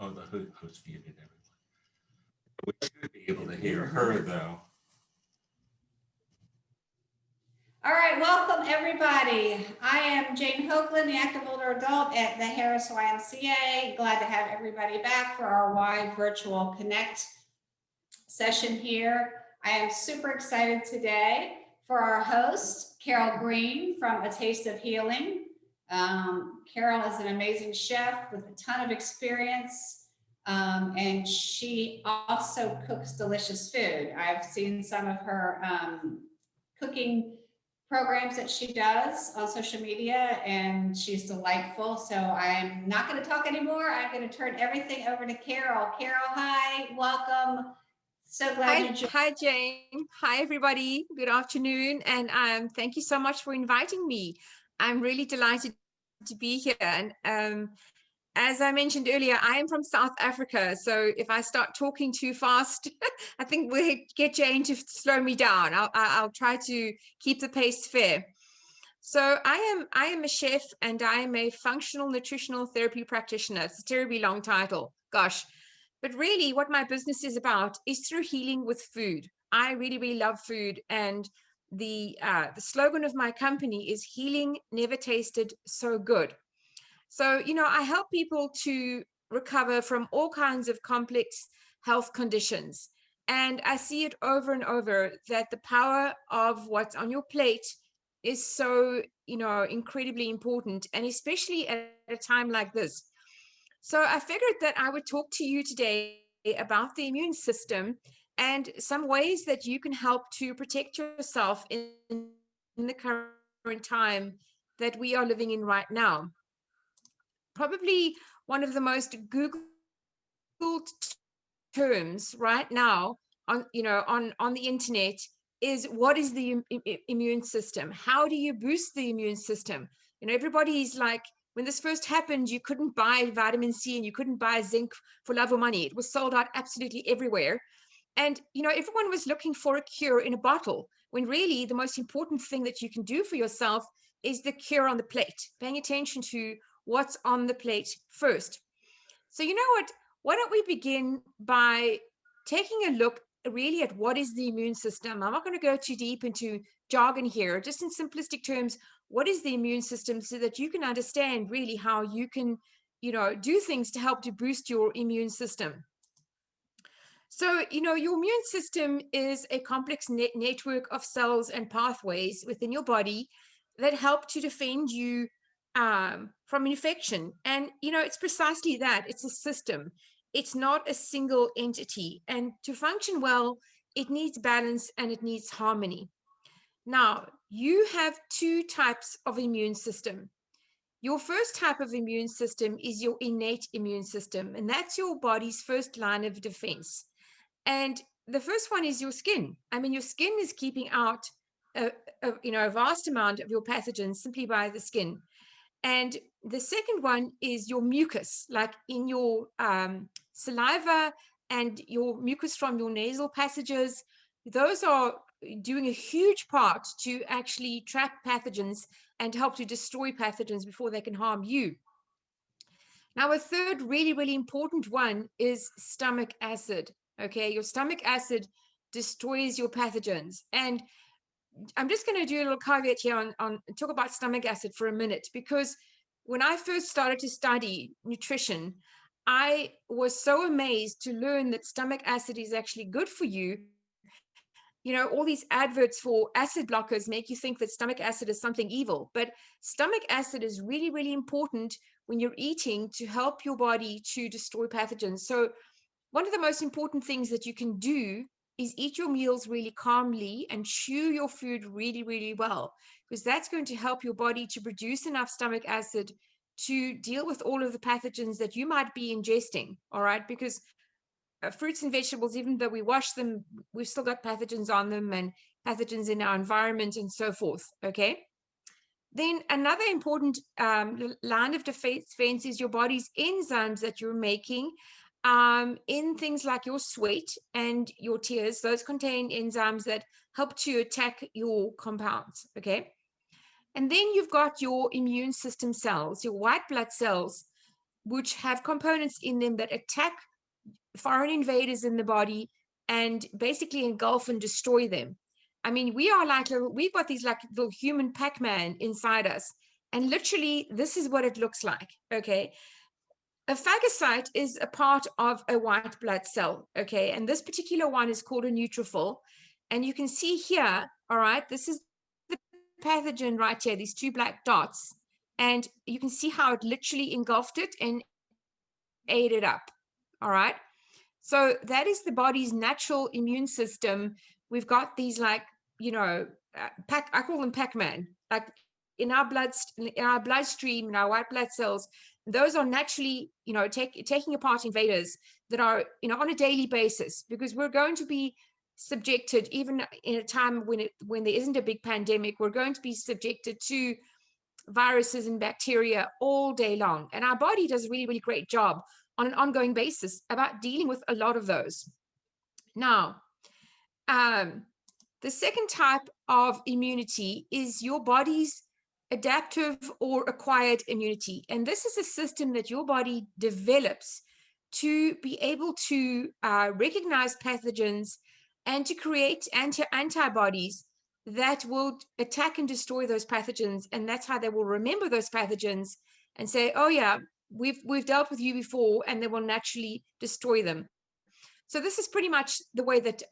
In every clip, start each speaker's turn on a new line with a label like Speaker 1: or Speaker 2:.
Speaker 1: Oh, the host muted everyone. We should be able to hear her, though.
Speaker 2: All right, welcome everybody. I am Jane Hoagland, the active older adult at the Harris YMCA. Glad to have everybody back for our wide virtual Connect session here. I am super excited today for our host, Carol Green from A Taste of Healing. Carol is an amazing chef with a ton of experience, and she also cooks delicious food. I've seen some of her cooking programs that she does on social media, and she's delightful. So I'm not going to talk anymore. I'm going to turn everything over to Carol. Carol, hi, welcome. So glad you joined.
Speaker 3: Hi, Jane. Hi, everybody. Good afternoon. And thank you so much for inviting me. I'm really delighted to be here. And as I mentioned earlier, I am from South Africa. So if I start talking too fast, I think we'll get Jane to slow me down. I'll try to keep the pace fair. So I am a chef, and I am a functional nutritional therapy practitioner. It's a terribly long title. Gosh. But really what my business is about is through healing with food. I really, really love food. And the slogan of my company is healing never tasted so good. So, you know, I help people to recover from all kinds of complex health conditions. And I see it over and over that the power of what's on your plate is so, you know, incredibly important, and especially at a time like this. So I figured that I would talk to you today about the immune system and some ways that you can help to protect yourself in the current time that we are living in right now. Probably one of the most Googled terms right now on the internet is, what is the immune system? How do you boost the immune system? You know, everybody's like, when this first happened, you couldn't buy vitamin C and you couldn't buy zinc for love or money. It was sold out absolutely everywhere. And, you know, everyone was looking for a cure in a bottle, when really the most important thing that you can do for yourself is the cure on the plate, paying attention to what's on the plate first. So, you know what? Why don't we begin by taking a look really at what is the immune system? I'm not going to go too deep into jargon here, just in simplistic terms. What is the immune system, so that you can understand really how you can, you know, do things to help to boost your immune system. So, you know, your immune system is a complex network of cells and pathways within your body that help to defend you from infection. And, you know, it's precisely that. It's a system. It's not a single entity. And to function well, it needs balance and it needs harmony. Now, you have two types of immune system. Your first type of immune system is your innate immune system, and that's your body's first line of defense. And the first one is your skin. I mean, your skin is keeping out a vast amount of your pathogens simply by the skin. And the second one is your mucus, like in your saliva and your mucus from your nasal passages. Those are doing a huge part to actually trap pathogens and help to destroy pathogens before they can harm you. Now, a third really, really important one is stomach acid. Okay, your stomach acid destroys your pathogens. And I'm just going to do a little caveat here on talk about stomach acid for a minute, because when I first started to study nutrition, I was so amazed to learn that stomach acid is actually good for you. You know, all these adverts for acid blockers make you think that stomach acid is something evil, but stomach acid is really, really important when you're eating to help your body to destroy pathogens. So one of the most important things that you can do is eat your meals really calmly and chew your food really, really well, because that's going to help your body to produce enough stomach acid to deal with all of the pathogens that you might be ingesting. All right, because fruits and vegetables, even though we wash them, we've still got pathogens on them and pathogens in our environment and so forth. Okay. Then another important line of defense is your body's enzymes that you're making in things like your sweat and your tears. Those contain enzymes that help to attack your compounds. Okay. And then you've got your immune system cells, your white blood cells. which have components in them that attack foreign invaders in the body and basically engulf and destroy them. I mean, we are like, we've got these like little human Pac-Man inside us. And literally, this is what it looks like, okay? A phagocyte is a part of a white blood cell, okay? And this particular one is called a neutrophil. And you can see here, all right, this is the pathogen right here, these two black dots. And you can see how it literally engulfed it and ate it up, all right? So that is the body's natural immune system. We've got these like, you know, I call them Pac-Man, like in our bloodstream, in our white blood cells, those are naturally, you know, taking apart invaders that are, you know, on a daily basis, because we're going to be subjected, even in a time when there isn't a big pandemic, we're going to be subjected to viruses and bacteria all day long. And our body does a really, really great job on an ongoing basis about dealing with a lot of those. Now, the second type of immunity is your body's adaptive or acquired immunity. And this is a system that your body develops to be able to recognize pathogens and to create antibodies that will attack and destroy those pathogens. And that's how they will remember those pathogens and say, oh yeah, we've dealt with you before, and they will naturally destroy them. So this is pretty much the way that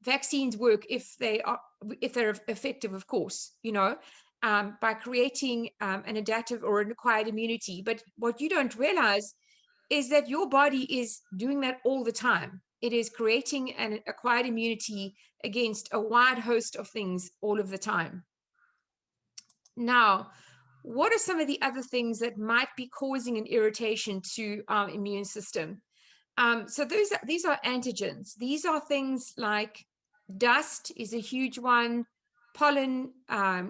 Speaker 3: vaccines work, if they're effective, of course, you know, by creating an adaptive or an acquired immunity. But what you don't realize is that your body is doing that all the time. It is creating an acquired immunity against a wide host of things all of the time. Now, what are some of the other things that might be causing an irritation to our immune system? So these are antigens. These are things like dust is a huge one, pollen,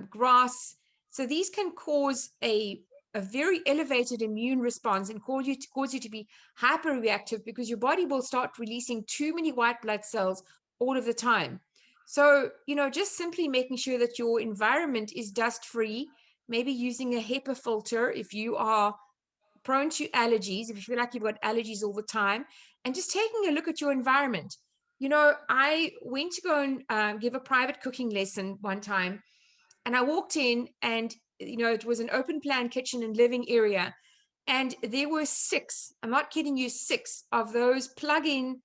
Speaker 3: grass. So these can cause a very elevated immune response and cause you to be hyperreactive, because your body will start releasing too many white blood cells all of the time. So, you know, just simply making sure that your environment is dust-free, maybe using a HEPA filter if you are prone to allergies, if you feel like you've got allergies all the time, and just taking a look at your environment. You know, I went to go and give a private cooking lesson one time, and I walked in, and, you know, it was an open plan kitchen and living area. And there were 6, I'm not kidding you, 6 of those plug-in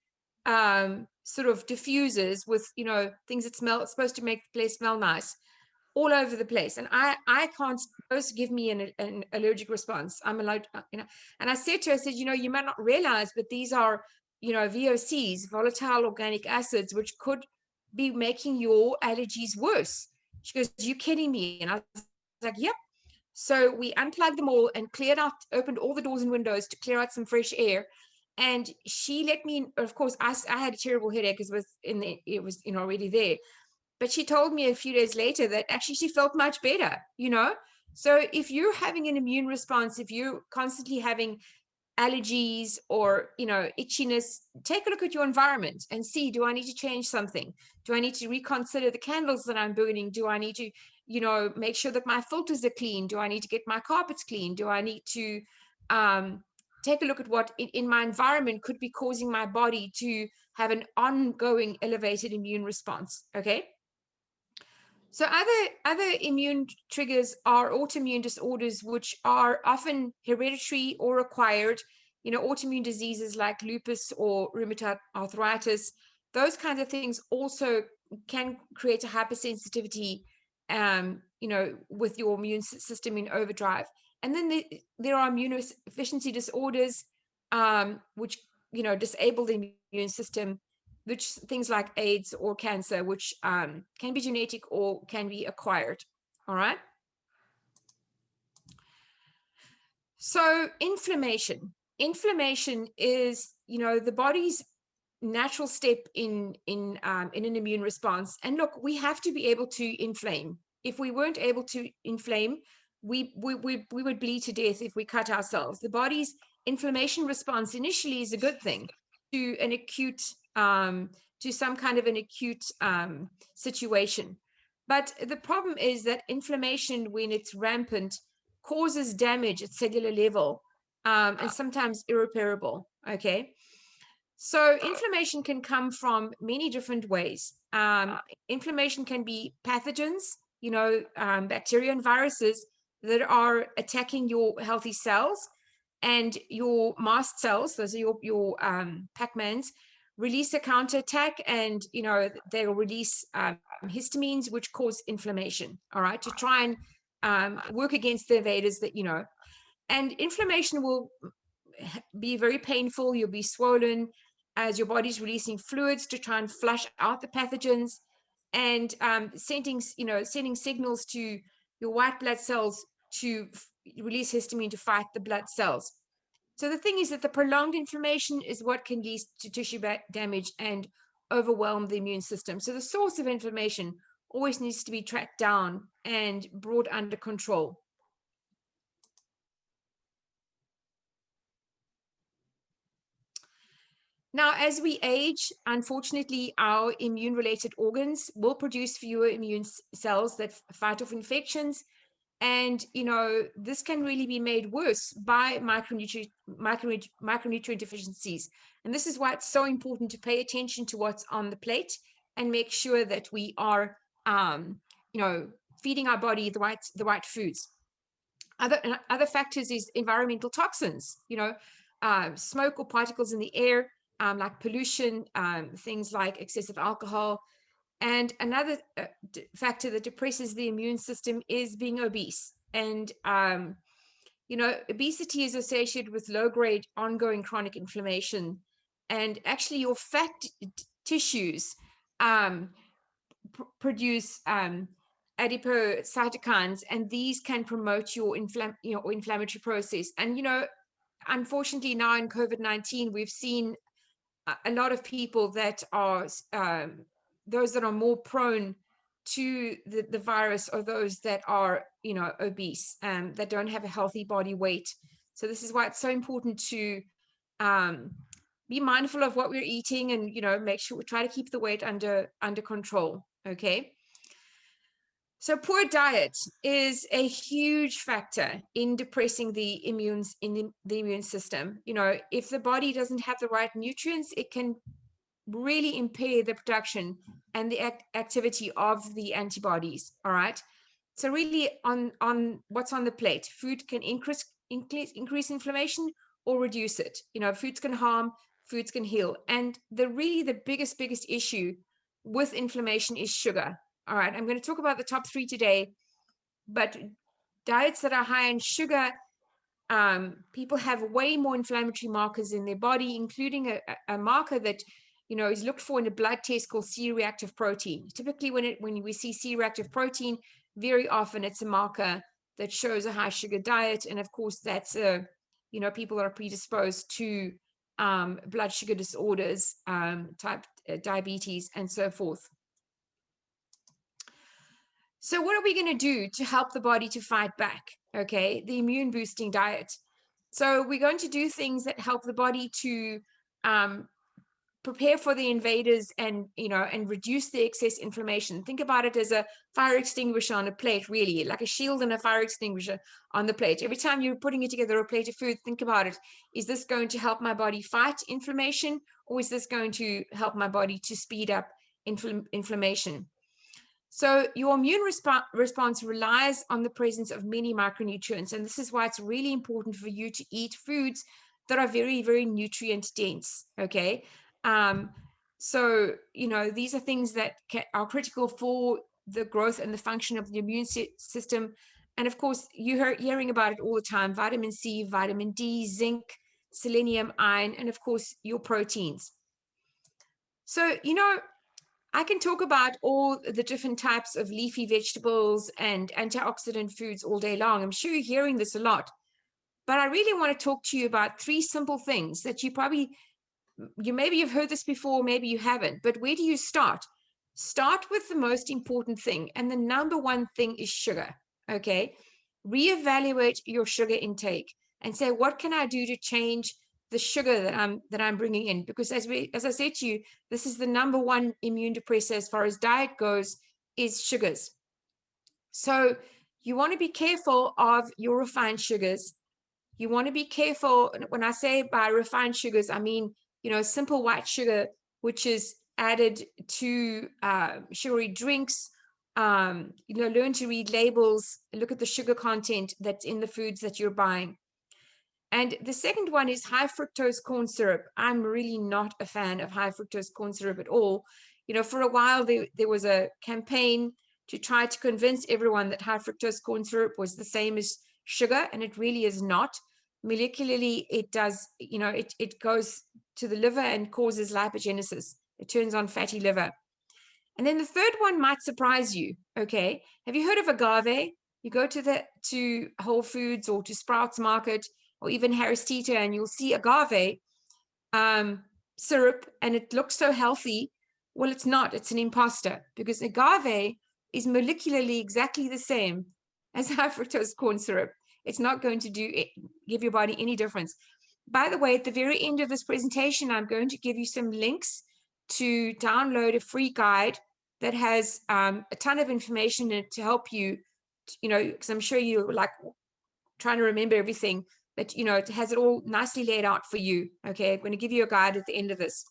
Speaker 3: sort of diffusers with, you know, things that smell, it's supposed to make the place smell nice, all over the place. And I can't, those give me an allergic response. I'm allowed, you know, and I said to her, I said, you know, you might not realize, but these are, you know, VOCs, volatile organic acids, which could be making your allergies worse. She goes, you kidding me? And I was like, yep. So we unplugged them all and cleared out, opened all the doors and windows to clear out some fresh air. And she let me, of course, I had a terrible headache because it was, you know, already there. But she told me a few days later that actually she felt much better, you know? So if you're having an immune response, if you're constantly having allergies or, you know, itchiness, take a look at your environment and see, do I need to change something? Do I need to reconsider the candles that I'm burning? Do I need to, you know, make sure that my filters are clean? Do I need to get my carpets clean? Do I need to take a look at what in my environment could be causing my body to have an ongoing elevated immune response? Okay. So other immune triggers are autoimmune disorders, which are often hereditary or acquired. You know, autoimmune diseases like lupus or rheumatoid arthritis, those kinds of things also can create a hypersensitivity, you know, with your immune system in overdrive. And then there are immunodeficiency disorders, which, you know, disable the immune system, which things like AIDS or cancer, which can be genetic or can be acquired. All right. So inflammation is, you know, the body's natural step in an immune response. And look, we have to be able to inflame. If we weren't able to inflame, we would bleed to death if we cut ourselves. The body's inflammation response initially is a good thing to an acute to some kind of an acute situation. But the problem is that inflammation, when it's rampant, causes damage at cellular level, and sometimes irreparable. Okay. So inflammation can come from many different ways. Inflammation can be pathogens, bacteria and viruses that are attacking your healthy cells, and your mast cells, those are your Pac-Mans, release a counterattack, and they'll release histamines, which cause inflammation. All right, to try and work against the invaders that and inflammation will be very painful. You'll be swollen as your body's releasing fluids to try and flush out the pathogens, and sending signals to your white blood cells to release histamine to fight the blood cells. So the thing is that the prolonged inflammation is what can lead to tissue damage and overwhelm the immune system. So the source of inflammation always needs to be tracked down and brought under control. Now, as we age, unfortunately, our immune-related organs will produce fewer immune cells that fight off infections. And, this can really be made worse by micronutrient deficiencies. And this is why it's so important to pay attention to what's on the plate and make sure that we are, feeding our body the right foods. Other factors is environmental toxins, smoke or particles in the air, like pollution, things like excessive alcohol. And another factor that depresses the immune system is being obese. And, obesity is associated with low-grade ongoing chronic inflammation. And actually your fat tissues produce adipocytokines, and these can promote your inflammatory process. And, unfortunately now in COVID-19, we've seen a lot of people that are those that are more prone to the virus, or those that are obese, that don't have a healthy body weight. So this is why it's so important to be mindful of what we're eating, and make sure we try to keep the weight under control. Okay. So poor diet is a huge factor in depressing the immune system. If the body doesn't have the right nutrients, it can really impair the production and the activity of the antibodies. All right. So really on what's on the plate, food can increase inflammation or reduce it. Foods can harm, foods can heal. And the biggest issue with inflammation is sugar. All right, I'm going to talk about the top 3 today, but diets that are high in sugar, people have way more inflammatory markers in their body, including a marker that, is looked for in a blood test called C-reactive protein. Typically when we see C-reactive protein, very often it's a marker that shows a high sugar diet. And of course that's, people that are predisposed to blood sugar disorders, type diabetes and so forth. So what are we going to do to help the body to fight back? Okay, the immune boosting diet. So we're going to do things that help the body to prepare for the invaders and, and reduce the excess inflammation. Think about it as a fire extinguisher on a plate, really, like a shield and a fire extinguisher on the plate. Every time you're putting it together, a plate of food, think about it. Is this going to help my body fight inflammation, or is this going to help my body to speed up inflammation? So your immune response relies on the presence of many micronutrients. And this is why it's really important for you to eat foods that are very, very nutrient dense. Okay. So, these are things that are critical for the growth and the function of the immune system. And of course, you're hearing about it all the time: vitamin C, vitamin D, zinc, selenium, iron, and of course, your proteins. So, I can talk about all the different types of leafy vegetables and antioxidant foods all day long. I'm sure you're hearing this a lot, but I really want to talk to you about 3 simple things that maybe you've heard this before, maybe you haven't, but where do you start? Start with the most important thing. And the number 1 thing is sugar. Okay. Reevaluate your sugar intake and say, what can I do to change the sugar that I'm bringing in? Because as I said to you, this is the number 1 immune depressor as far as diet goes, is sugars. So you want to be careful of your refined sugars. You want to be careful. When I say by refined sugars, I mean, simple white sugar, which is added to sugary drinks. Learn to read labels, look at the sugar content that's in the foods that you're buying. And the second one is high fructose corn syrup. I'm really not a fan of high fructose corn syrup at all. For a while there was a campaign to try to convince everyone that high fructose corn syrup was the same as sugar, and it really is not. Molecularly, it does, it goes to the liver and causes lipogenesis. It turns on fatty liver. And then the third one might surprise you. Okay, have you heard of agave? You go to Whole Foods or to Sprouts Market or even Harris Teeter, and you'll see agave syrup, and it looks so healthy. Well, it's not. It's an imposter, because agave is molecularly exactly the same as high fructose corn syrup. It's not going to give your body any difference. By the way, at the very end of this presentation, I'm going to give you some links to download a free guide that has a ton of information in it to help you, because I'm sure you're like trying to remember everything, that, it has it all nicely laid out for you. Okay, I'm going to give you a guide at the end of this.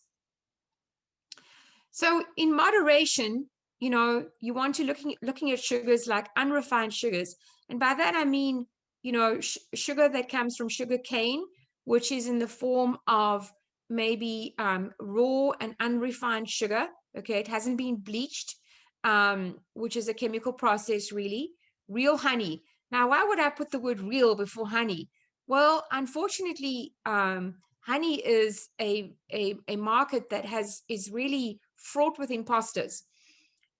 Speaker 3: So in moderation, you want to looking at sugars like unrefined sugars. And by that, I mean, sugar that comes from sugar cane, which is in the form of maybe raw and unrefined sugar. Okay, it hasn't been bleached, which is a chemical process, really. Real honey. Now, why would I put the word real before honey? Well, unfortunately, honey is a market that is really fraught with imposters.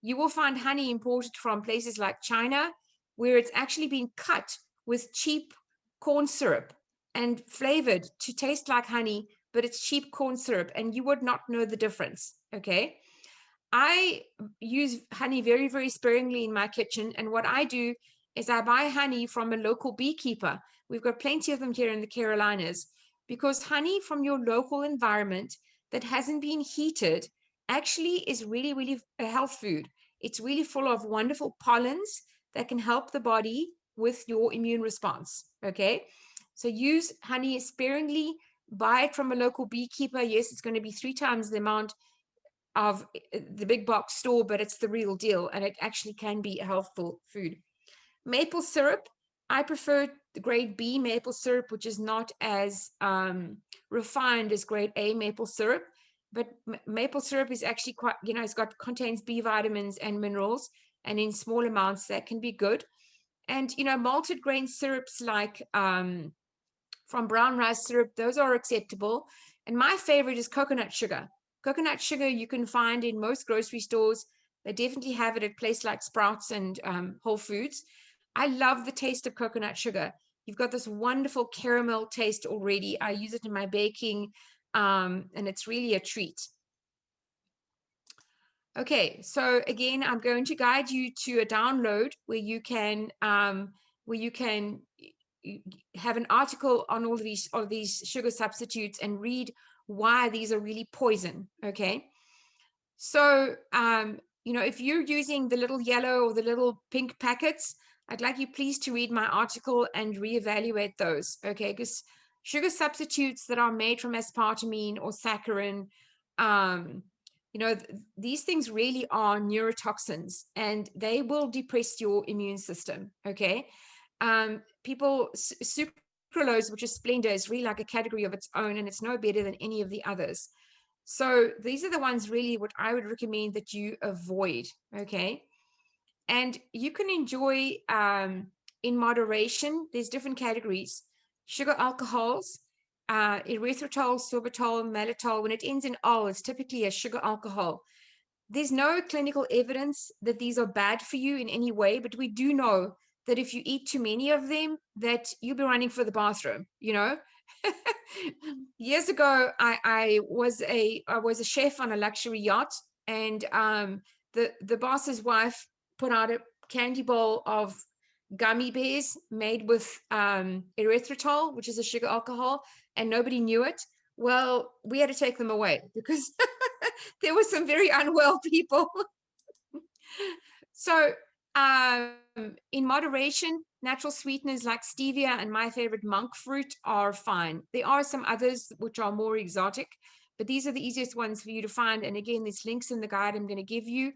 Speaker 3: You will find honey imported from places like China, where it's actually been cut with cheap corn syrup and flavored to taste like honey, but it's cheap corn syrup, and you would not know the difference. Okay, I use honey very, very sparingly in my kitchen, and what I do is I buy honey from a local beekeeper. We've got plenty of them here in the Carolinas, because honey from your local environment that hasn't been heated actually is really, really a health food. It's really full of wonderful pollens that can help the body with your immune response. Okay, so use honey sparingly, buy it from a local beekeeper. Yes, it's going to be 3 times the amount of the big box store, but it's the real deal, and it actually can be a healthful food. Maple syrup, I prefer the grade B maple syrup, which is not as refined as grade A maple syrup, but maple syrup is actually quite, contains B vitamins and minerals, and in small amounts that can be good. And malted grain syrups like from brown rice syrup, those are acceptable. And my favorite is coconut sugar. Coconut sugar you can find in most grocery stores. They definitely have it at places like Sprouts and Whole Foods. I love the taste of coconut sugar. You've got this wonderful caramel taste already. I use it in my baking, and it's really a treat. Okay, so again, I'm going to guide you to a download where you can have an article on all of these sugar substitutes and read why these are really poison. Okay, so if you're using the little yellow or the little pink packets, I'd like you please to read my article and reevaluate those. Okay, because sugar substitutes that are made from aspartame or saccharin, these things really are neurotoxins, and they will depress your immune system. Okay, sucralose, which is Splenda, is really like a category of its own, and it's no better than any of the others. So these are the ones really what I would recommend that you avoid. Okay, and you can enjoy in moderation. There's different categories: sugar alcohols, erythritol, sorbitol, maltitol. When it ends in ol, it's typically a sugar alcohol. There's no clinical evidence that these are bad for you in any way, but we do know that if you eat too many of them, that you'll be running for the bathroom. Years ago, I was a chef on a luxury yacht, and the boss's wife put out a candy bowl of gummy bears made with erythritol, which is a sugar alcohol, and nobody knew it. Well, we had to take them away because there were some very unwell people. So In moderation, natural sweeteners like stevia and my favorite monk fruit are fine. There are some others which are more exotic, but these are the easiest ones for you to find. And again, there's links in the guide I'm going to give you.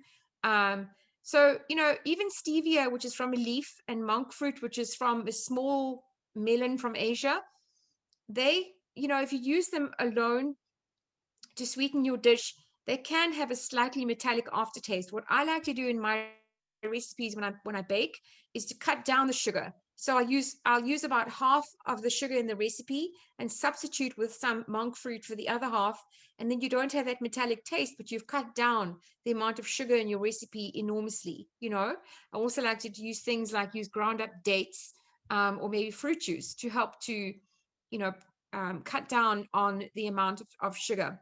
Speaker 3: So, even stevia, which is from a leaf, and monk fruit, which is from a small melon from Asia, they, if you use them alone to sweeten your dish, they can have a slightly metallic aftertaste. What I like to do in my recipes when I bake is to cut down the sugar. So I'll use about half of the sugar in the recipe and substitute with some monk fruit for the other half. And then you don't have that metallic taste, but you've cut down the amount of sugar in your recipe enormously. I also like to use things like use ground up dates, or maybe fruit juice to help to, cut down on the amount of sugar.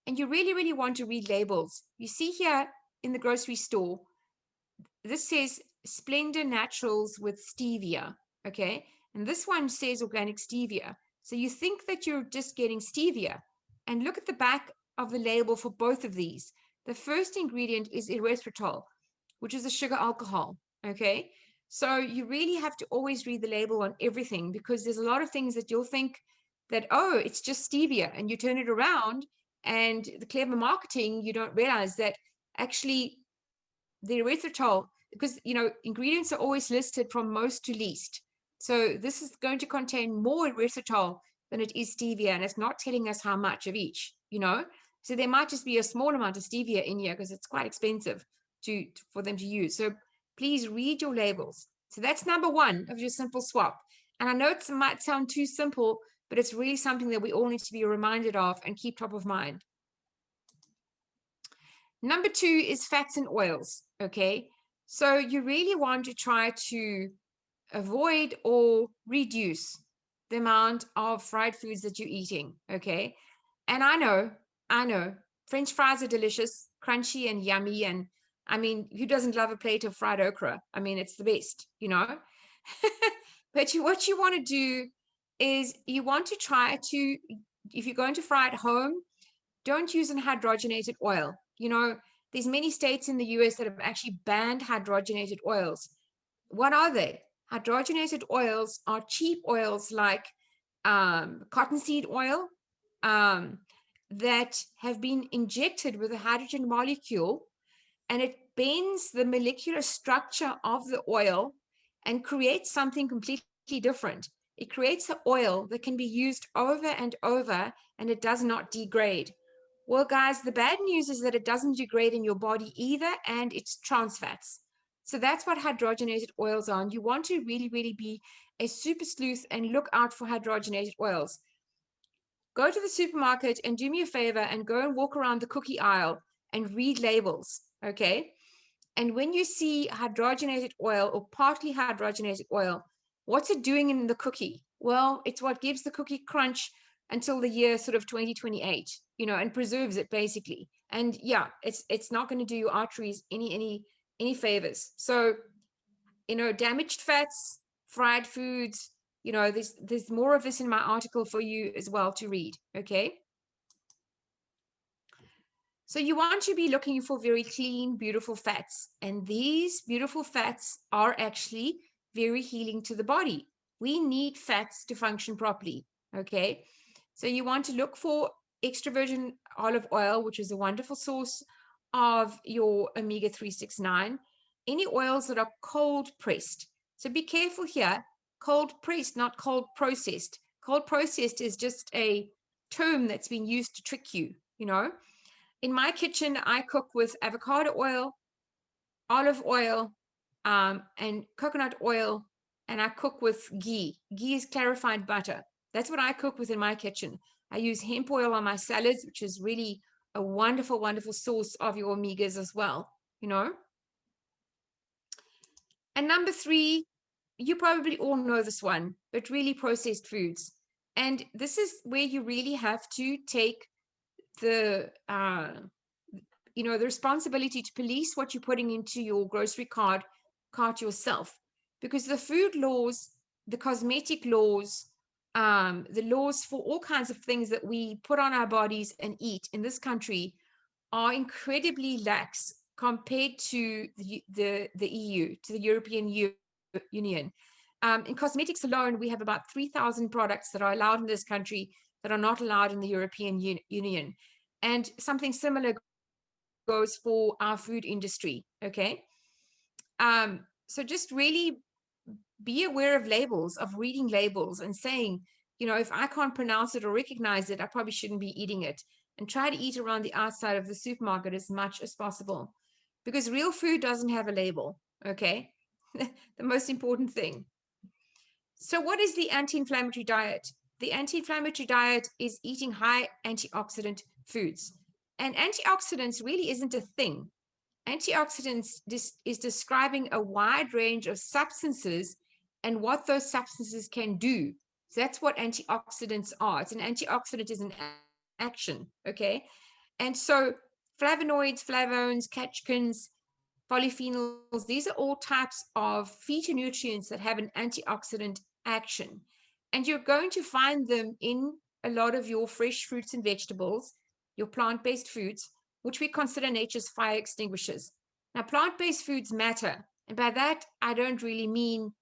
Speaker 3: And you really, really want to read labels. You see here in the grocery store, this says Splendor Naturals with stevia, okay? And this one says organic stevia. So you think that you're just getting stevia. And look at the back of the label for both of these. The first ingredient is erythritol, which is a sugar alcohol, okay? So you really have to always read the label on everything, because there's a lot of things that you'll think that, oh, it's just stevia, and you turn it around, and the clever marketing, you don't realize that actually the erythritol, because ingredients are always listed from most to least. So this is going to contain more erythritol than it is stevia, and it's not telling us how much of each, So there might just be a small amount of stevia in here because it's quite expensive for them to use. So please read your labels. So that's number one of your simple swap. And I know it might sound too simple, but it's really something that we all need to be reminded of and keep top of mind. Number two is fats and oils, okay? So you really want to try to avoid or reduce the amount of fried foods that you're eating, okay? And I know, French fries are delicious, crunchy and yummy. And I mean, who doesn't love a plate of fried okra? I mean, it's the best, But what you want to do is you want to try to, if you're going to fry at home, don't use an hydrogenated oil. There's many states in the US that have actually banned hydrogenated oils. What are they? Hydrogenated oils are cheap oils like cottonseed oil that have been injected with a hydrogen molecule, and it bends the molecular structure of the oil and creates something completely different. It creates an oil that can be used over and over, and it does not degrade. Well, guys, the bad news is that it doesn't degrade in your body either, and it's trans fats. So that's what hydrogenated oils are. And you want to really, really be a super sleuth and look out for hydrogenated oils. Go to the supermarket and do me a favor and go and walk around the cookie aisle and read labels, okay? And when you see hydrogenated oil or partly hydrogenated oil, what's it doing in the cookie? Well, it's what gives the cookie crunch until the year sort of 2028, and preserves it basically. And yeah, it's not going to do your arteries any favors. So, damaged fats, fried foods, there's more of this in my article for you as well to read, okay? So you want to be looking for very clean, beautiful fats. And these beautiful fats are actually very healing to the body. We need fats to function properly, okay? So you want to look for extra virgin olive oil, which is a wonderful source of your omega-369. Any oils that are cold pressed. So be careful here, cold pressed, not cold processed. Cold processed is just a term that's been used to trick you, In my kitchen, I cook with avocado oil, olive oil, and coconut oil, and I cook with ghee. Ghee is clarified butter. That's what I cook with in my kitchen. I use hemp oil on my salads, which is really a wonderful, wonderful source of your omegas as well, And number three, you probably all know this one, but really processed foods. And this is where you really have to take the the responsibility to police what you're putting into your grocery cart yourself, because the food laws, the cosmetic laws, the laws for all kinds of things that we put on our bodies and eat in this country are incredibly lax compared to the EU, to the European Union. In cosmetics alone, we have about 3,000 products that are allowed in this country that are not allowed in the European Union. And something similar goes for our food industry, okay? So just really be aware of labels, of reading labels and saying, you know, if I can't pronounce it or recognize it, I probably shouldn't be eating it. And try to eat around the outside of the supermarket as much as possible, because real food doesn't have a label, okay? The most important thing. So what is the anti-inflammatory diet? The anti-inflammatory diet is eating high antioxidant foods. And antioxidants really isn't a thing. Antioxidants is describing a wide range of substances and what those substances can do. So that's what antioxidants are. It's an antioxidant is an action, okay? And so flavonoids, flavones, catechins, polyphenols, these are all types of phytonutrients that have an antioxidant action. And you're going to find them in a lot of your fresh fruits and vegetables, your plant-based foods, which we consider nature's fire extinguishers. Now, plant-based foods matter. And by that, I don't really mean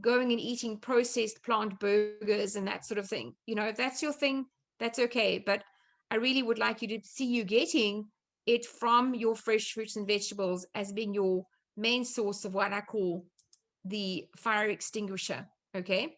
Speaker 3: going and eating processed plant burgers and that sort of thing. You know, if that's your thing, that's okay. But I really would like you to see you getting it from your fresh fruits and vegetables as being your main source of what I call the fire extinguisher. Okay.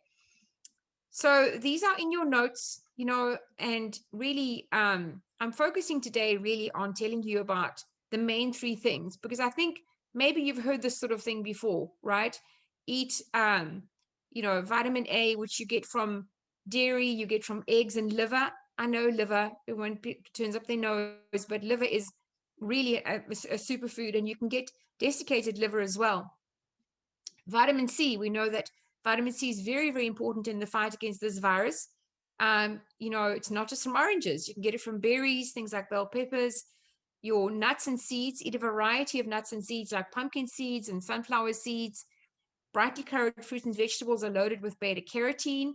Speaker 3: So these are in your notes, you know, and really, I'm focusing today really on telling you about the main three things, because I think maybe you've heard this sort of thing before, right? Eat, you know, vitamin A, which you get from dairy, you get from eggs and liver. I know liver, everyone turns up their nose, but liver is really a superfood, and you can get desiccated liver as well. Vitamin C, we know that vitamin C is very, very important in the fight against this virus. You know, it's not just from oranges. You can get it from berries, things like bell peppers, your nuts and seeds. Eat a variety of nuts and seeds like pumpkin seeds and sunflower seeds. Brightly colored fruits and vegetables are loaded with beta carotene.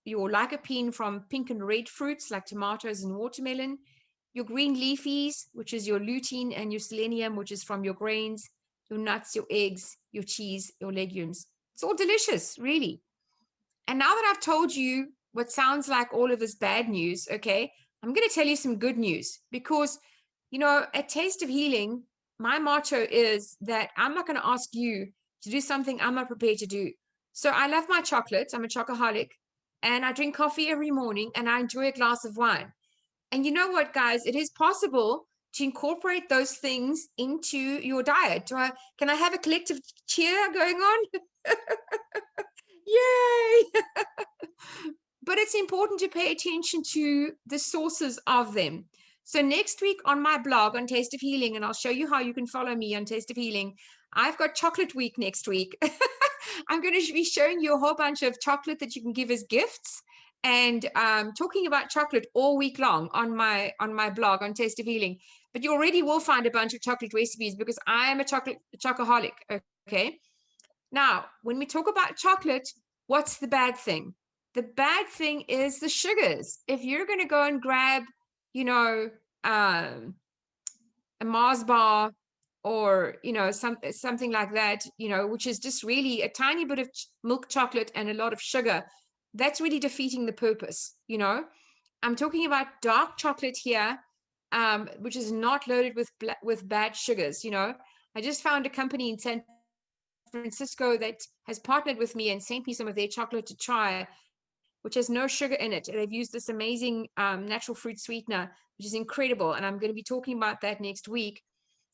Speaker 3: Your lycopene from pink and red fruits like tomatoes and watermelon. Your green leafies, which is your lutein, and your selenium, which is from your grains, your nuts, your eggs, your cheese, your legumes. It's all delicious, really. And now that I've told you what sounds like all of this bad news, okay, I'm going to tell you some good news, because, you know, at Taste of Healing, my motto is that I'm not going to ask you to do something I'm not prepared to do. So I love my chocolate. I'm a chocoholic, and I drink coffee every morning, and I enjoy a glass of wine. And you know what, guys, it is possible to incorporate those things into your diet. Can I have a collective cheer going on? Yay! But it's important to pay attention to the sources of them. So next week on my blog on Taste of Healing, and I'll show you how you can follow me on Taste of Healing, I've got chocolate week next week. I'm going to be showing you a whole bunch of chocolate that you can give as gifts, and talking about chocolate all week long on my blog on Taste of Healing. But you already will find a bunch of chocolate recipes, because I am a chocoholic. Okay. Now, when we talk about chocolate, what's the bad thing? The bad thing is the sugars. If you're going to go and grab, you know, a Mars bar, or, you know, something like that, you know, which is just really a tiny bit of milk chocolate and a lot of sugar, that's really defeating the purpose. You know, I'm talking about dark chocolate here, which is not loaded with bad sugars. You know, I just found a company in San Francisco that has partnered with me and sent me some of their chocolate to try, which has no sugar in it. They've used this amazing natural fruit sweetener, which is incredible. And I'm going to be talking about that next week.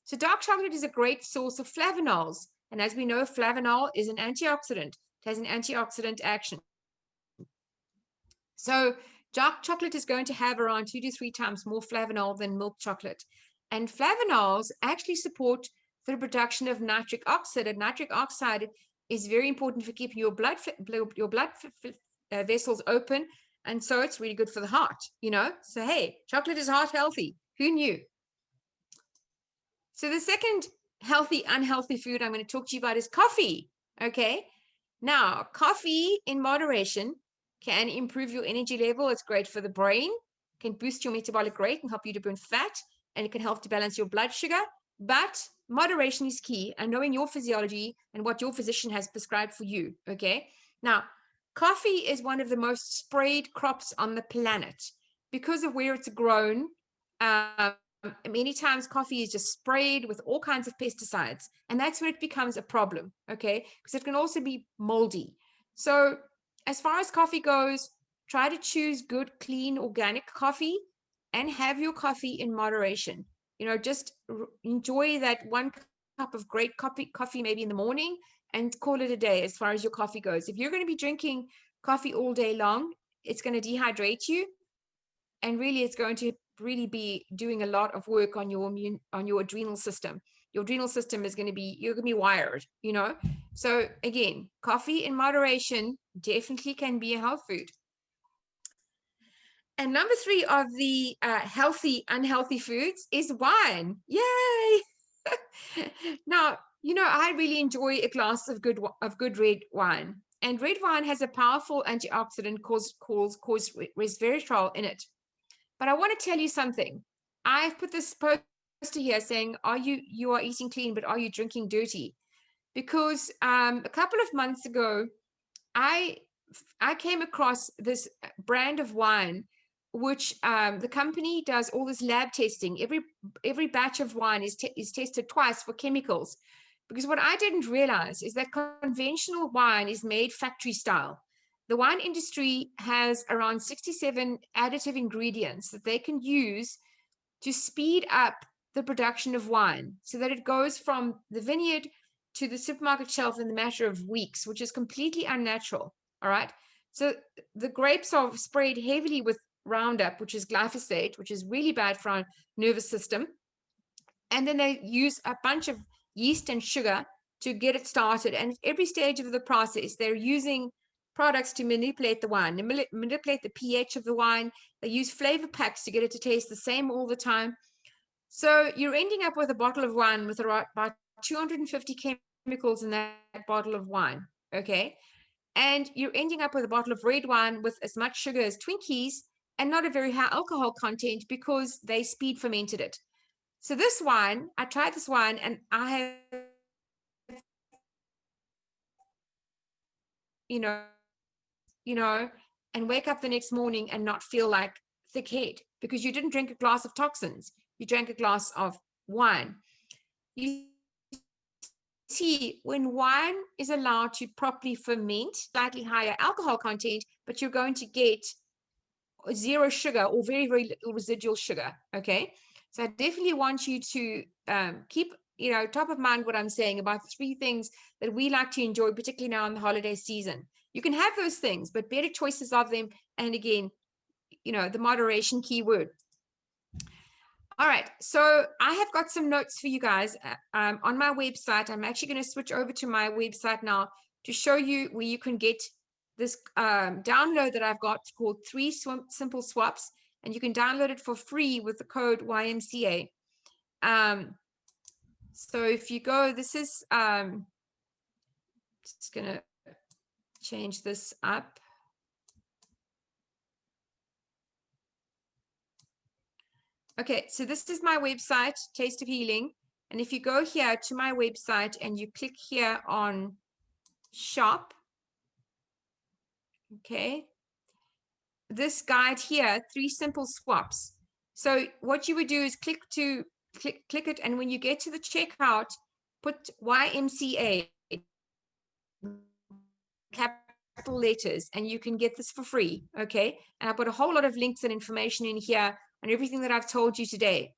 Speaker 3: So dark chocolate is a great source of flavonols. And as we know, flavanol is an antioxidant. It has an antioxidant action. So dark chocolate is going to have around 2 to 3 times more flavanol than milk chocolate. And flavanols actually support the production of nitric oxide. And nitric oxide is very important for keeping your blood vessels open. And so it's really good for the heart, you know. So, hey, chocolate is heart healthy. Who knew? So the second healthy, unhealthy food I'm going to talk to you about is coffee. Okay. Now, coffee in moderation can improve your energy level. It's great for the brain, can boost your metabolic rate and help you to burn fat. and it can help to balance your blood sugar, but moderation is key, and knowing your physiology and what your physician has prescribed for you. Okay. Now, coffee is one of the most sprayed crops on the planet because of where it's grown. Many times coffee is just sprayed with all kinds of pesticides, and that's when it becomes a problem. Okay. Because it can also be moldy. So as far as coffee goes, try to choose good, clean, organic coffee and have your coffee in moderation. Just enjoy that one cup of great coffee maybe in the morning and call it a day as far as your coffee goes. If you're going to be drinking coffee all day long, it's going to dehydrate you, and really it's going to really be doing a lot of work on your adrenal system. Your adrenal system is going to be, you're going to be wired, So again, coffee in moderation definitely can be a health food. And number 3 of the healthy, unhealthy foods is wine. Yay! Now, I really enjoy a glass of good red wine. And red wine has a powerful antioxidant called resveratrol in it. But I want to tell you something. I've put this poster here saying, you are eating clean, but are you drinking dirty? Because a couple of months ago, I came across this brand of wine, which the company does all this lab testing. Every batch of wine is tested twice for chemicals. Because what I didn't realize is that conventional wine is made factory style. The wine industry has around 67 additive ingredients that they can use to speed up the production of wine so that it goes from the vineyard to the supermarket shelf in the matter of weeks, which is completely unnatural. All right. So the grapes are sprayed heavily with Roundup, which is glyphosate, which is really bad for our nervous system. And then they use a bunch of yeast and sugar to get it started. And every stage of the process, they're using products to manipulate the wine, manipulate the pH of the wine. They use flavor packs to get it to taste the same all the time. So you're ending up with a bottle of wine with about 250 chemicals in that bottle of wine. Okay. And you're ending up with a bottle of red wine with as much sugar as Twinkies and not a very high alcohol content because they speed fermented it. So this wine, I tried this wine and I have, and wake up the next morning and not feel like thick head because you didn't drink a glass of toxins. You drank a glass of wine. You see, when wine is allowed to properly ferment, slightly higher alcohol content, but you're going to get 0 sugar or very, very little residual sugar. Okay. So I definitely want you to keep, top of mind what I'm saying about the 3 things that we like to enjoy, particularly now in the holiday season. You can have those things, but better choices of them. And again, the moderation keyword. All right, so I have got some notes for you guys on my website. I'm actually going to switch over to my website now to show you where you can get this download that I've got called 3 Simple Swaps, and you can download it for free with the code YMCA. So if you go, this is just going to change this up. Okay, so this is my website, Taste of Healing. And if you go here to my website and you click here on shop, okay, this guide here, 3 simple swaps. So what you would do is click it, and when you get to the checkout, put YMCA, capital letters, and you can get this for free, okay? And I've got a whole lot of links and information in here on everything that I've told you today.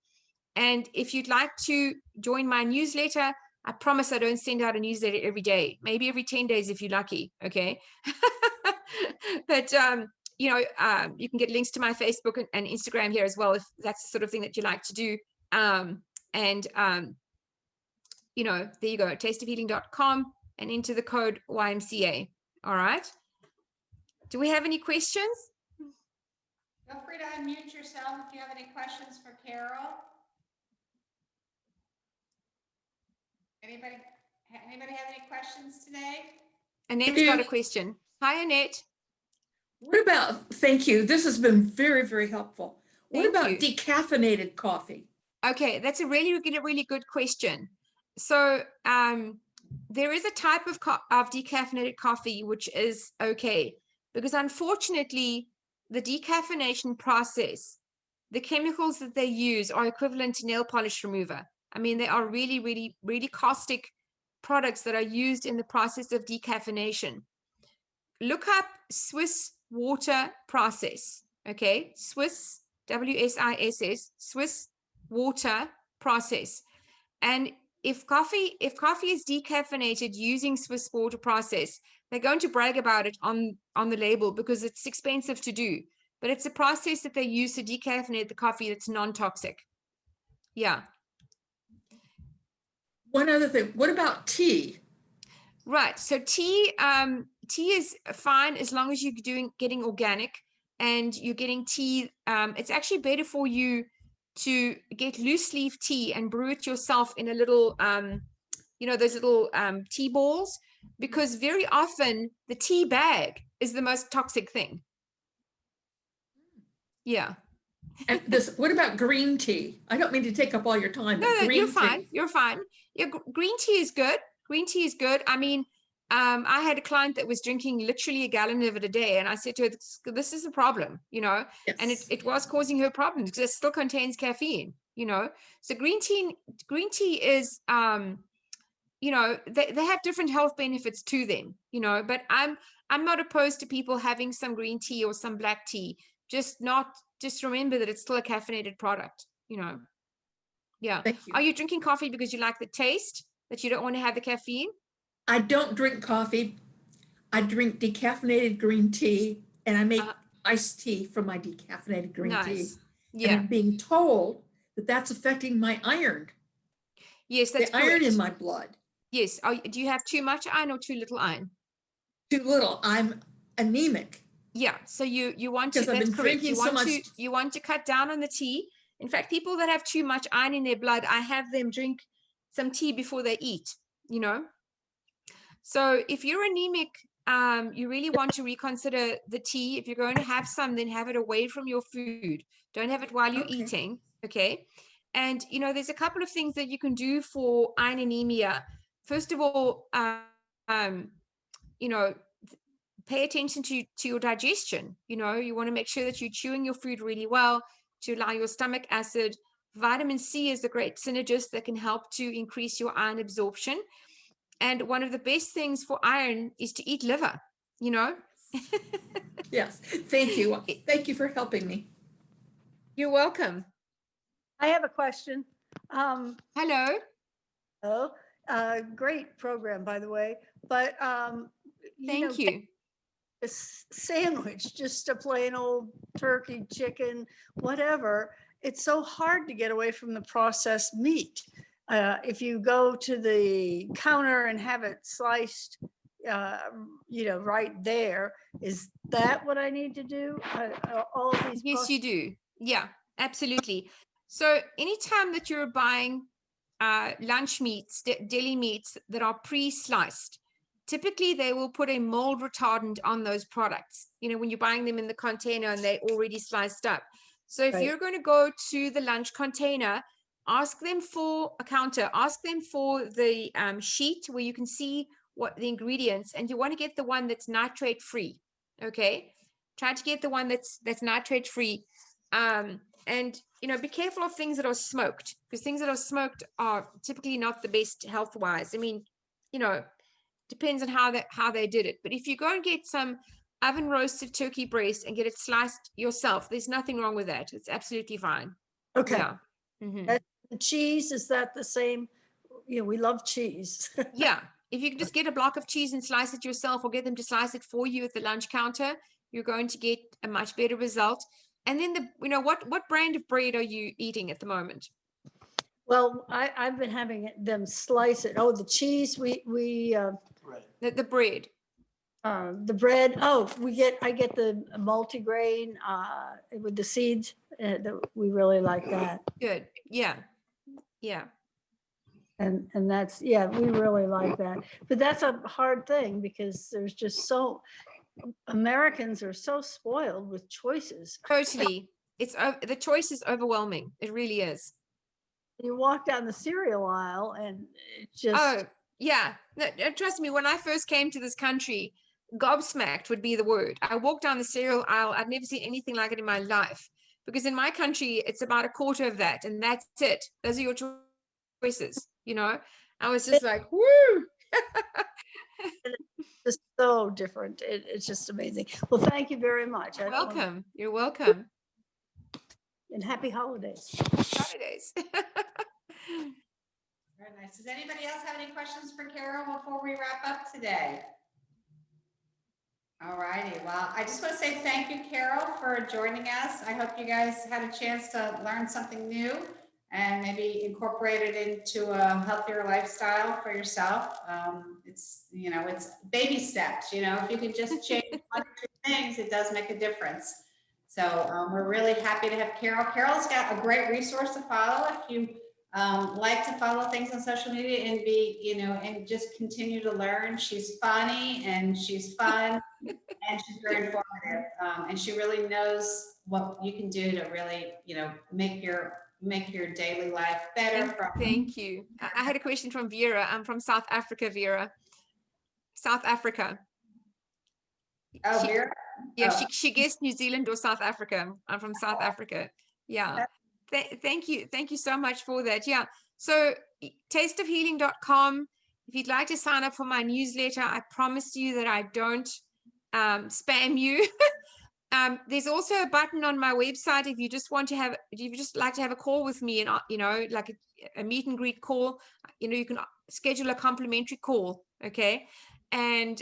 Speaker 3: And if you'd like to join my newsletter, I promise I don't send out a newsletter every day, maybe every 10 days if you're lucky, okay? But you can get links to my Facebook and Instagram here as well if that's the sort of thing that you like to do. There you go, tasteofhealing.com, and enter the code YMCA. All right. Do we have any questions?
Speaker 2: Feel free to unmute yourself if you have any questions for Carol. Anybody have any questions today?
Speaker 3: Annette's got a question. Hi, Annette.
Speaker 4: What about, thank you. This has been very, very helpful. What
Speaker 3: Thank
Speaker 4: about
Speaker 3: you.
Speaker 4: decaffeinated coffee?
Speaker 3: Okay, that's a really good question. So there is a type of decaffeinated coffee which is okay, because unfortunately the decaffeination process, the chemicals that they use are equivalent to nail polish remover. I mean, they are really caustic products that are used in the process of decaffeination. Look up Swiss water process. Okay, Swiss, WSISS, Swiss water process. And if coffee is decaffeinated using Swiss water process, they're going to brag about it on the label because it's expensive to do. But it's a process that they use to decaffeinate the coffee that's non-toxic. Yeah.
Speaker 4: One other thing, what about tea?
Speaker 3: Right. So tea is fine as long as you're getting organic and you're getting tea. It's actually better for you to get loose leaf tea and brew it yourself in a little those little tea balls, because very often the tea bag is the most toxic thing. Yeah.
Speaker 4: And this, what about green tea? I don't mean to take up all your time, but
Speaker 3: No,
Speaker 4: green
Speaker 3: you're
Speaker 4: tea.
Speaker 3: fine. You're fine. Yeah, green tea is good. Green tea is good. I mean, I had a client that was drinking literally a gallon of it a day, and I said to her, "This is a problem," and
Speaker 4: Yes.
Speaker 3: it was causing her problems because it still contains caffeine. So green tea is they have different health benefits to them, but I'm not opposed to people having some green tea or some black tea. Just remember that it's still a caffeinated product. Yeah.
Speaker 4: Thank you.
Speaker 3: Are you drinking coffee because you like the taste, that you don't want to have the caffeine?
Speaker 4: I don't drink coffee. I drink decaffeinated green tea, and I make iced tea from my decaffeinated green tea.
Speaker 3: Nice.
Speaker 4: And
Speaker 3: Yeah.
Speaker 4: I'm being told that that's affecting my iron,
Speaker 3: Yes, that's
Speaker 4: the iron
Speaker 3: correct.
Speaker 4: in my blood.
Speaker 3: Yes. Do you have too much iron or too little iron?
Speaker 4: Too little. I'm anemic.
Speaker 3: Yeah. So you want to,
Speaker 4: Because I've
Speaker 3: that's
Speaker 4: been
Speaker 3: correct.
Speaker 4: drinking so much.
Speaker 3: You want to cut down on the tea. In fact, people that have too much iron in their blood, I have them drink some tea before they eat, So if you're anemic, you really want to reconsider the tea. If you're going to have some, then have it away from your food. Don't have it while you're
Speaker 4: Okay.
Speaker 3: eating. Okay. And, there's a couple of things that you can do for iron anemia. First of all, pay attention to your digestion. You want to make sure that you're chewing your food really well to allow your stomach acid. Vitamin C is a great synergist that can help to increase your iron absorption. And one of the best things for iron is to eat liver,
Speaker 4: Yes. Thank you. Thank you for helping me.
Speaker 3: You're welcome.
Speaker 5: I have a question.
Speaker 3: Hello.
Speaker 5: Great program, by the way. But
Speaker 3: Thank you.
Speaker 5: a sandwich, just a plain old turkey, chicken, whatever. It's so hard to get away from the processed meat. If you go to the counter and have it sliced, right there, is that what I need to do? All of these.
Speaker 3: Yes, you do. Yeah, absolutely. So anytime that you're buying lunch meats, deli meats that are pre-sliced, typically they will put a mold retardant on those products, when you're buying them in the container and they're already sliced up. So if you're going to go to the lunch container, ask them for a counter, ask them for the sheet where you can see what the ingredients, and you want to get the one that's nitrate free. Okay. Try to get the one that's nitrate free. And, be careful of things that are smoked, because things that are smoked are typically not the best health wise. I mean, depends on how they did it. But if you go and get some oven roasted turkey breast and get it sliced yourself, there's nothing wrong with that. It's absolutely fine.
Speaker 5: Okay.
Speaker 3: Yeah. Mm-hmm.
Speaker 5: The cheese, is that the same? We love cheese.
Speaker 3: Yeah. If you can just get a block of cheese and slice it yourself, or get them to slice it for you at the lunch counter, you're going to get a much better result. And then what brand of bread are you eating at the moment?
Speaker 5: Well, I've been having them slice it. Oh, the cheese, the
Speaker 3: bread.
Speaker 5: The bread. Oh, I get the multigrain with the seeds. We really like that.
Speaker 3: Good. Yeah. Yeah.
Speaker 5: And that's, we really like that. But that's a hard thing, because there's just Americans are so spoiled with choices.
Speaker 3: Totally. The choice is overwhelming. It really is.
Speaker 5: You walk down the cereal aisle and it just,
Speaker 3: Oh, yeah. Trust me, when I first came to this country, gobsmacked would be the word. I walked down the cereal aisle. I've never seen anything like it in my life. Because in my country, it's about a quarter of that, and that's it. Those are your choices, you know? I was just like, woo!
Speaker 5: just so different. It's just amazing. Well, thank you very much.
Speaker 3: You're welcome. You're welcome.
Speaker 5: And happy holidays.
Speaker 3: Holidays.
Speaker 2: Very nice. Does anybody else have any questions for Carol before we wrap up today? All righty. Well, I just want to say thank you, Carol, for joining us. I hope you guys had a chance to learn something new and maybe incorporate it into a healthier lifestyle for yourself. It's, you know, it's baby steps, you know, if you can just change one or two things, it does make a difference. So we're really happy to have Carol. Carol's got a great resource to follow if you like to follow things on social media and be, you know, and just continue to learn. She's funny and she's fun and she's very informative. And she really knows what you can do to really, you know, make your daily life better.
Speaker 3: Thank you. I had a question from Vera. I'm from South Africa, Vera. South Africa.
Speaker 2: Oh, Vera?
Speaker 3: Yeah,
Speaker 2: Oh.
Speaker 3: she guessed New Zealand or South Africa. I'm from South Africa. Yeah. Thank you. Thank you so much for that. Yeah. So tasteofhealing.com. If you'd like to sign up for my newsletter, I promise you that I don't spam you. There's also a button on my website if you just want to have, if you just like to have a call with me and, you know, like a meet and greet call, you know, you can schedule a complimentary call. Okay. And,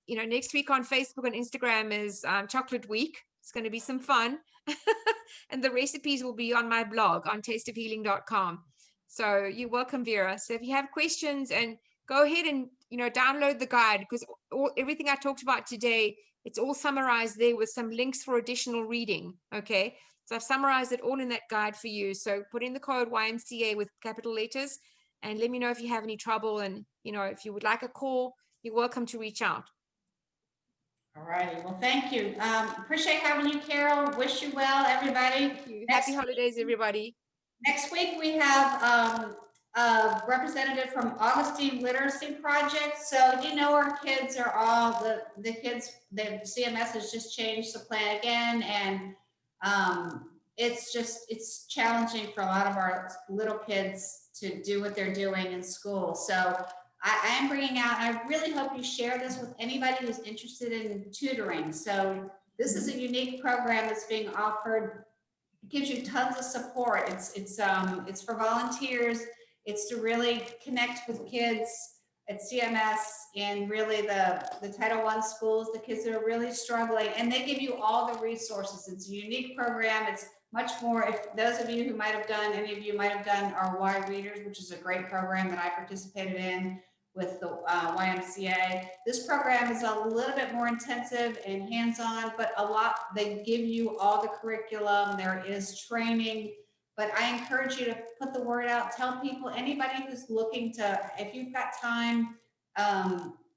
Speaker 3: you know, next week on Facebook and Instagram is Chocolate Week. It's going to be some fun. And the recipes will be on my blog on tasteofhealing.com. So you're welcome, Vera. So if you have questions, and go ahead and, you know, download the guide, because everything I talked about today, it's all summarized there with some links for additional reading. Okay. So I've summarized it all in that guide for you. So put in the code YMCA with capital letters and let me know if you have any trouble. And, you know, if you would like a call, you're welcome to reach out.
Speaker 2: All righty. Well, thank you. Appreciate having you, Carol. Wish you well, everybody.
Speaker 3: Thank you. Happy holidays, everybody.
Speaker 2: Next week, we have a representative from Augustine Literacy Project. So, you know, our kids are all, the kids, the CMS has just changed the plan again. And it's challenging for a lot of our little kids to do what they're doing in school. So I am bringing out, I really hope you share this with anybody who's interested in tutoring. So this is a unique program that's being offered. It gives you tons of support. It's for volunteers. It's to really connect with kids at CMS and really the Title I schools, the kids that are really struggling, and they give you all the resources. It's a unique program. It's much more, if those of you who might have done, any of you might have done our Y Readers, which is a great program that I participated in with the YMCA. This program is a little bit more intensive and hands-on, but they give you all the curriculum. There is training, but I encourage you to put the word out, tell people, anybody who's looking to, if you've got time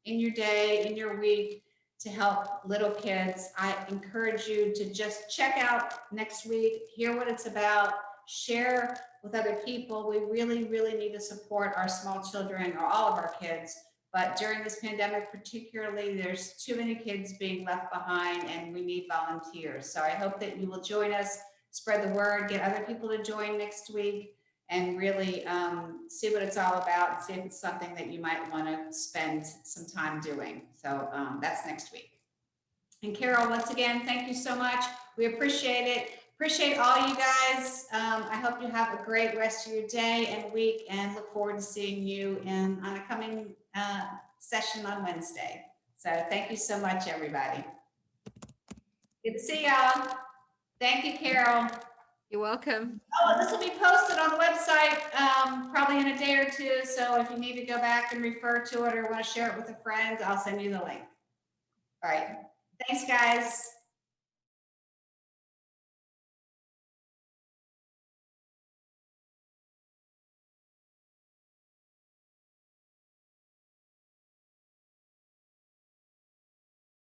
Speaker 2: in your day, in your week to help little kids, I encourage you to just check out next week, hear what it's about, share with other people. We really, really need to support our small children, or all of our kids. But during this pandemic, particularly, there's too many kids being left behind and we need volunteers. So I hope that you will join us, spread the word, get other people to join next week, and really see what it's all about, see if it's something that you might want to spend some time doing. So that's next week. And Carol, once again, thank you so much. We appreciate it. Appreciate all you guys. I hope you have a great rest of your day and week, and look forward to seeing you on a coming session on Wednesday. So thank you so much, everybody. Good to see y'all. Thank you, Carol.
Speaker 3: You're welcome.
Speaker 2: Oh, and this will be posted on the website probably in a day or two. So if you need to go back and refer to it or want to share it with a friend, I'll send you the link. All right. Thanks, guys.